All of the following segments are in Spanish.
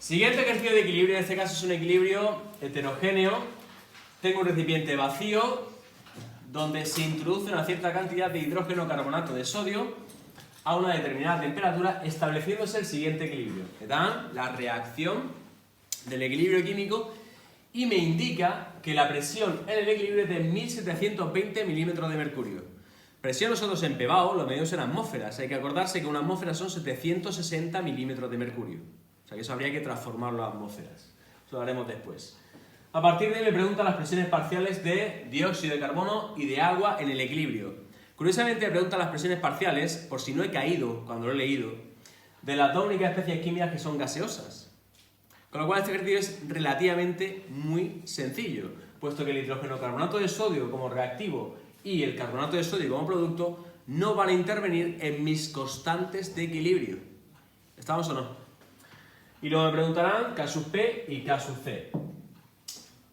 Siguiente ejercicio de equilibrio, en este caso es un equilibrio heterogéneo. Tengo un recipiente vacío donde se introduce una cierta cantidad de hidrógeno carbonato de sodio a una determinada temperatura, estableciéndose el siguiente equilibrio. Me dan la reacción del equilibrio químico y me indica que la presión en el equilibrio es de 1720 milímetros de mercurio. Presión nosotros en PBAO lo medimos en atmósferas. Hay que acordarse que una atmósfera son 760 milímetros de mercurio. O sea que eso habría que transformarlo a atmósferas. Eso lo haremos después. A partir de ahí me preguntan las presiones parciales de dióxido de carbono y de agua en el equilibrio. Curiosamente me preguntan las presiones parciales, por si no he caído cuando lo he leído, de las dos únicas especies químicas que son gaseosas. Con lo cual este ejercicio es relativamente muy sencillo, puesto que el hidrógeno carbonato de sodio como reactivo y el carbonato de sodio como producto no van a intervenir en mis constantes de equilibrio. ¿Estamos o no? Y luego me preguntarán K sub P y K sub C.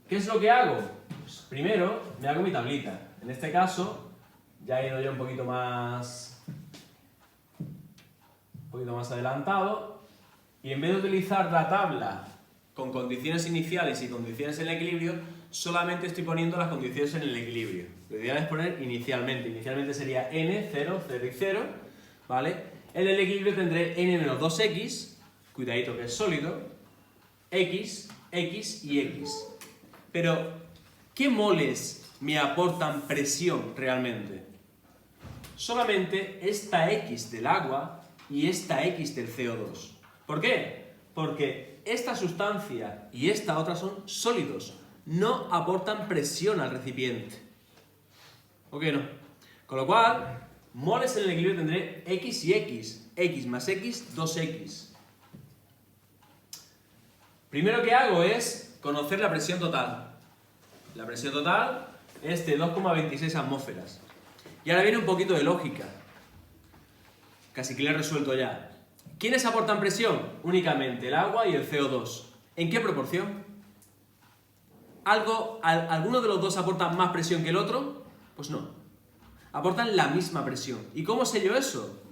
¿Qué es lo que hago? Pues primero me hago mi tablita. En este caso ya he ido yo un poquito más adelantado y en vez de utilizar la tabla con condiciones iniciales y condiciones en el equilibrio, solamente estoy poniendo las condiciones en el equilibrio. Lo ideal es poner inicialmente. Inicialmente sería n, 0, 0 y 0, ¿vale? En el equilibrio tendré n menos 2x, cuidadito que es sólido, x, x y x. Pero, ¿qué moles me aportan presión realmente? Solamente esta x del agua y esta x del CO2. ¿Por qué? Porque esta sustancia y esta otra son sólidos, no aportan presión al recipiente. ¿O qué no? Con lo cual, moles en el equilibrio tendré x y x más x, 2x. Primero que hago es conocer la presión total. La presión total es de 2,26 atmósferas. Y ahora viene un poquito de lógica. Casi que lo he resuelto ya. ¿Quiénes aportan presión? Únicamente el agua y el CO2. ¿En qué proporción? ¿Alguno de los dos aporta más presión que el otro? Pues no. Aportan la misma presión. ¿Y cómo sé yo eso?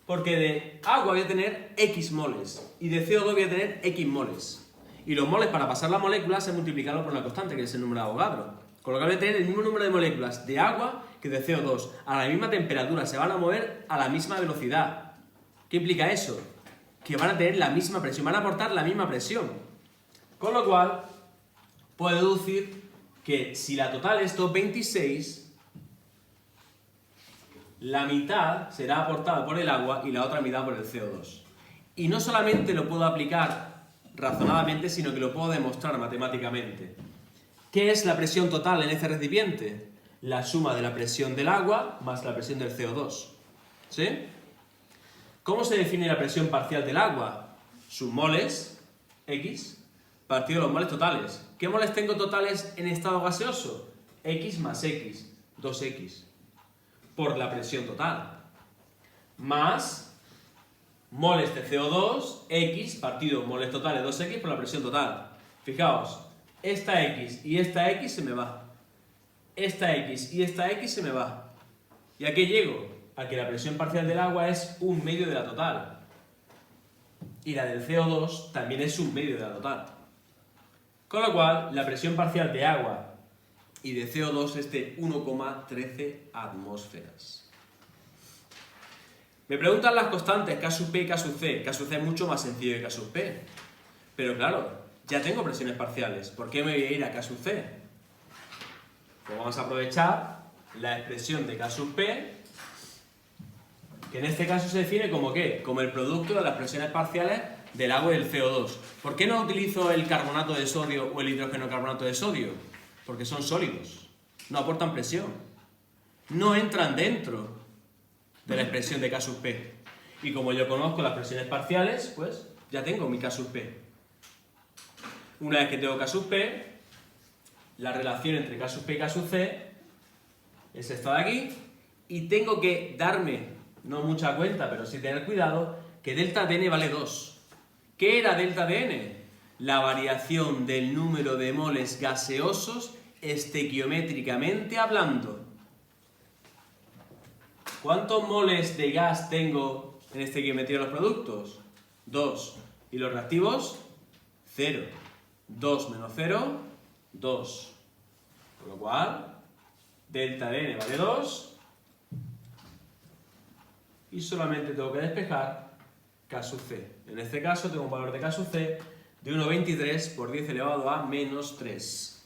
Porque de agua voy a tener X moles y de CO2 voy a tener X moles. Y los moles para pasar la molécula se multiplican por una constante, que es el número de Avogadro. Con lo que voy a tener el mismo número de moléculas de agua que de CO2. A la misma temperatura, se van a mover a la misma velocidad. ¿Qué implica eso? Que van a tener la misma presión, van a aportar la misma presión. Con lo cual, puedo deducir que si la total es 2,26, la mitad será aportada por el agua y la otra mitad por el CO2. Y no solamente lo puedo aplicar razonadamente, sino que lo puedo demostrar matemáticamente. ¿Qué es la presión total en este recipiente? La suma de la presión del agua más la presión del CO2. ¿Sí? ¿Cómo se define la presión parcial del agua? Sus moles, X, partido de los moles totales. ¿Qué moles tengo totales en estado gaseoso? X más X, 2X, por la presión total. Más moles de CO2, X, partido moles totales 2X por la presión total. Fijaos, esta X y esta X se me va. Esta X y esta X se me va. ¿Y a qué llego? A que la presión parcial del agua es 1/2 de la total. Y la del CO2 también es 1/2 de la total. Con lo cual, la presión parcial de agua y de CO2 es de 1,13 atmósferas. Me preguntan las constantes K sub P y K sub C. K sub C es mucho más sencillo que K sub P. Pero claro, ya tengo presiones parciales. ¿Por qué me voy a ir a K sub C? Pues vamos a aprovechar la expresión de K sub P, que en este caso se define como ¿qué? Como el producto de las presiones parciales del agua y del CO2. ¿Por qué no utilizo el carbonato de sodio o el hidrógeno carbonato de sodio? Porque son sólidos, no aportan presión, no entran dentro de la expresión de K sub P. Y como yo conozco las presiones parciales, pues ya tengo mi K sub P. Una vez que tengo K sub P, la relación entre K sub P y K sub C es esta de aquí, y tengo que darme, no mucha cuenta, pero sí tener cuidado, que delta de n vale 2. ¿Qué era delta de n? La variación del número de moles gaseosos estequiométricamente hablando. ¿Cuántos moles de gas tengo en estequiometría de los productos? 2. ¿Y los reactivos? 0. 2 menos 0, 2. Por lo cual, delta de n vale 2. Y solamente tengo que despejar K sub c. En este caso tengo un valor de K sub c de 1,23 por 10 elevado a menos 3.